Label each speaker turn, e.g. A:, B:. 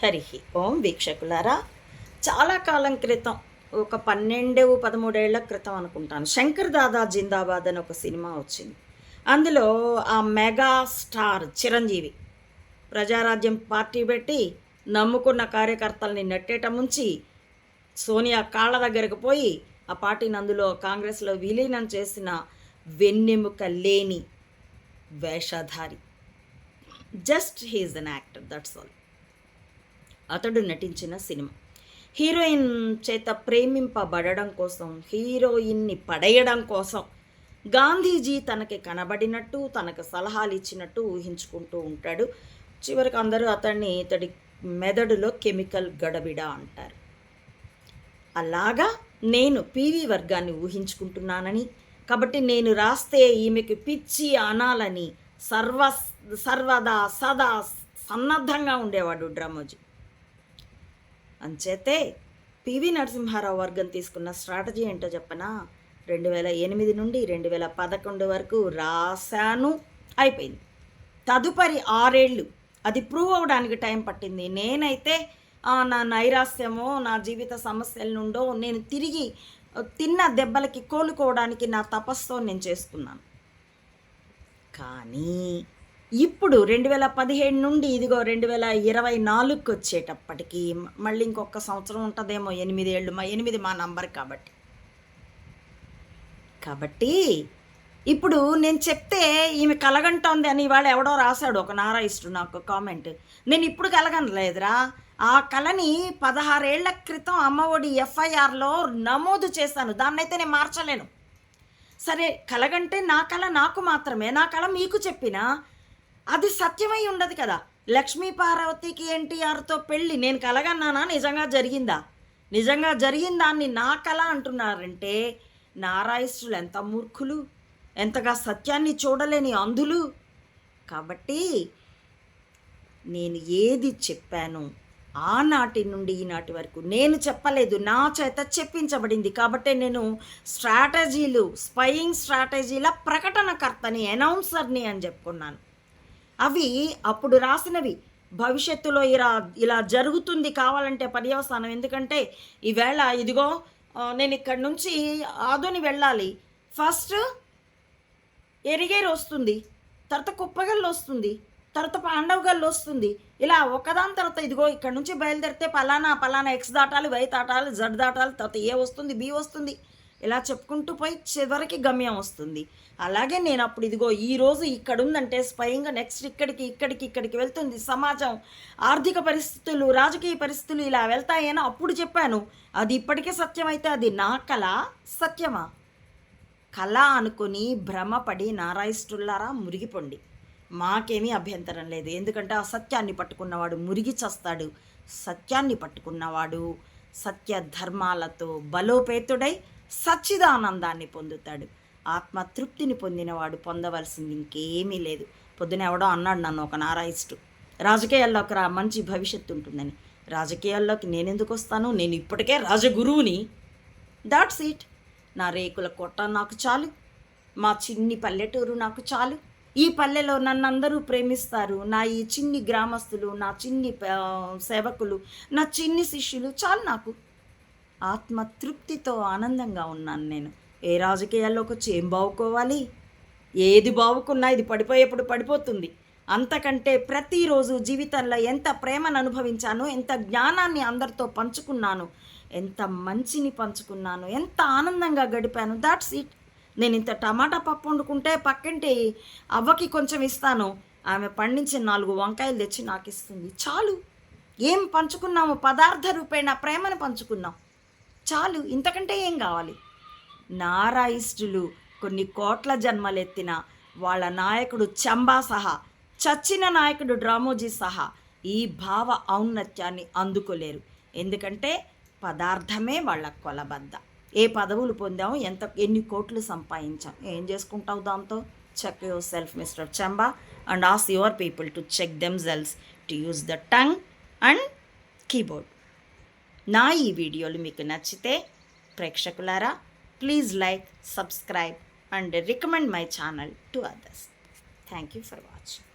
A: హరి ఓం వీక్షకులారా, చాలా కాలం క్రితం ఒక 12-13 ఏళ్ల క్రితం అనుకుంటాను, శంకర్ దాదా జిందాబాద్ అని ఒక సినిమా వచ్చింది. అందులో ఆ mega star Chiranjeevi Praja Rajyam party పెట్టి నమ్ముకున్న కార్యకర్తల్ని నెట్టేట ముంచి సోనియా కాళ్ళ దగ్గరకు పోయి ఆ పార్టీని అందులో కాంగ్రెస్లో విలీనం చేసిన వెన్నెముక లేని వేషధారి. Just he's an actor, that's all. అతడు నటించిన సినిమా హీరోయిన్ చేత ప్రేమింపబడడం కోసం, హీరోయిన్ని పడేయడం కోసం గాంధీజీ తనకి కనబడినట్టు, తనకు సలహాలు ఇచ్చినట్టు ఊహించుకుంటూ ఉంటాడు. చివరికి అందరూ ఇతడి మెదడులో కెమికల్ గడబిడ అంటారు. అలాగా నేను పివి వర్గాన్ని ఊహించుకుంటున్నానని, కాబట్టి నేను రాస్తే ఈమెకి పిచ్చి అనాలని సర్వదా సదా సన్నద్ధంగా ఉండేవాడు డ్రామోజీ. అంచేతే పివి నరసింహారావు వర్గం తీసుకున్న స్ట్రాటజీ ఏంటో చెప్పనా? 2008 నుండి 2011 వరకు రాశాను, అయిపోయింది. తదుపరి 6 ఏళ్ళు అది ప్రూవ్ అవ్వడానికి టైం పట్టింది. నేనైతే నా నైరాస్యమో, నా జీవిత సమస్యల నుండో నేను తిరిగి తిన్న దెబ్బలకి కోలుకోవడానికి నా తపస్సుతో నేను చేసుకున్నాను. కానీ ఇప్పుడు 2017 నుండి ఇదిగో 2024కి వచ్చేటప్పటికి మళ్ళీ ఇంకొక సంవత్సరం ఉంటుందేమో, 8 ఏళ్ళు. 8 మా నంబర్ కాబట్టి ఇప్పుడు నేను చెప్తే ఈమె కలగంటోంది అని ఇవాళ ఎవడో రాశాడు, ఒక నారాయిస్టు నాకు కామెంట్. నేను ఇప్పుడు కలగనలేదురా, ఆ కళని 16 ఏళ్ల క్రితం అమ్మఒడి FIRలో నమోదు చేశాను. దాన్నైతే నేను మార్చలేను. సరే, కలగంటే నా కళ నాకు మాత్రమే, నా కళ మీకు చెప్పినా అది సత్యమై ఉండదు కదా. లక్ష్మీ పార్వతికి NTRతో పెళ్ళి నేను కలగన్నానా? నిజంగా జరిగిందా? నిజంగా జరిగిన దాన్ని నా కళ అంటున్నారంటే నారాయిస్టులు ఎంత మూర్ఖులు, ఎంతగా సత్యాన్ని చూడలేని అంధులు. కాబట్టి నేను ఏది చెప్పాను ఆనాటి నుండి ఈనాటి వరకు నేను చెప్పలేదు, నా చేత చెప్పించబడింది. కాబట్టి నేను స్ట్రాటజీలు, స్పయింగ్ స్ట్రాటజీల ప్రకటనకర్తని, అనౌన్సర్ని అని చెప్పుకున్నాను. అవి అప్పుడు రాసినవి. భవిష్యత్తులో ఇలా జరుగుతుంది కావాలంటే పర్యవసానం. ఎందుకంటే ఈవేళ ఇదిగో నేను ఇక్కడి నుంచి ఆదోని వెళ్ళాలి. ఫస్ట్ ఎరిగేరు వస్తుంది, తర్వాత కుప్పగల్లు వస్తుంది, తర్వాత పాండవగల్లు వస్తుంది. ఇలా ఒకదాని తర్వాత ఇదిగో ఇక్కడ నుంచి బయలుదేరితే పలానా X దాటాలి, Y దాటాలి, Z దాటాలి, తర్వాత A వస్తుంది, B వస్తుంది. ఇలా చెప్పుకుంటూ పోయి చివరికి గమ్యం వస్తుంది. అలాగే నేను అప్పుడు ఇదిగో ఈరోజు ఇక్కడ ఉందంటే స్వయంగా నెక్స్ట్ ఇక్కడికి వెళ్తుంది. సమాజం, ఆర్థిక పరిస్థితులు, రాజకీయ పరిస్థితులు ఇలా వెళ్తాయని అప్పుడు చెప్పాను. అది ఇప్పటికే సత్యమైతే అది నా కళ సత్యమా? కళ అనుకుని భ్రమపడి నారాయిస్టులారా మురిగిపోండి. మాకేమీ అభ్యంతరం లేదు. ఎందుకంటే ఆ సత్యాన్ని పట్టుకున్నవాడు మురిగి చస్తాడు. సత్యాన్ని పట్టుకున్నవాడు సత్య ధర్మాలతో బలోపేతుడై సచ్చిదానందాన్ని పొందుతాడు. ఆత్మతృప్తిని పొందినవాడు పొందవలసింది ఇంకేమీ లేదు. పొద్దున ఎవడో అన్నాడు నన్ను, ఒక నారాయిస్టు, రాజకీయాల్లోకి రా, మంచి భవిష్యత్తు ఉంటుందని. రాజకీయాల్లోకి నేనెందుకు వస్తాను? నేను ఇప్పటికే రాజగురువుని. That's it. నా రేకుల కొట్ట నాకు చాలు, మా చిన్ని పల్లెటూరు నాకు చాలు. ఈ పల్లెలో నన్ను అందరూ ప్రేమిస్తారు. నా ఈ చిన్ని గ్రామస్తులు, నా చిన్ని సేవకులు, నా చిన్ని శిష్యులు చాలు నాకు. ఆత్మతృప్తితో ఆనందంగా ఉన్నాను నేను. ఏ రాజకీయాల్లోకి వచ్చి ఏం బావుకోవాలి? ఏది బావుకున్నా ఇది పడిపోయేప్పుడు పడిపోతుంది. అంతకంటే ప్రతిరోజు జీవితంలో ఎంత ప్రేమను అనుభవించాను, ఎంత జ్ఞానాన్ని అందరితో పంచుకున్నాను, ఎంత మంచిని పంచుకున్నాను, ఎంత ఆనందంగా గడిపాను. That's it. నేను ఇంత టమాటా పప్పు వండుకుంటే పక్కింటి అవ్వకి కొంచెం ఇస్తాను, ఆమె పండించిన 4 వంకాయలు తెచ్చి నాకు ఇస్తుంది. చాలు. ఏం పంచుకున్నాము? పదార్థ రూపేణ ప్రేమను పంచుకున్నాం. చాలు. ఇంతకంటే ఏం కావాలి? నారాయిస్టులు కొన్ని కోట్ల జన్మలెత్తిన వాళ్ళ నాయకుడు చంబా సహా, చచ్చిన నాయకుడు డ్రామోజీ సహా ఈ భావ ఔన్నత్యాన్ని అందుకోలేరు. ఎందుకంటే పదార్థమే వాళ్ళ కొలబద్ద. ఏ పదవులు పొందాము, ఎన్ని కోట్లు సంపాదించాం, ఏం చేసుకుంటావు దాంతో? Check yourself mister Chamba and ask your people to check themselves to use the tongue and keyboard. నా ఈ వీడియోలు మీకు నచ్చితే ప్రేక్షకులారా, please like, subscribe and recommend my channel to others. Thank you for watching.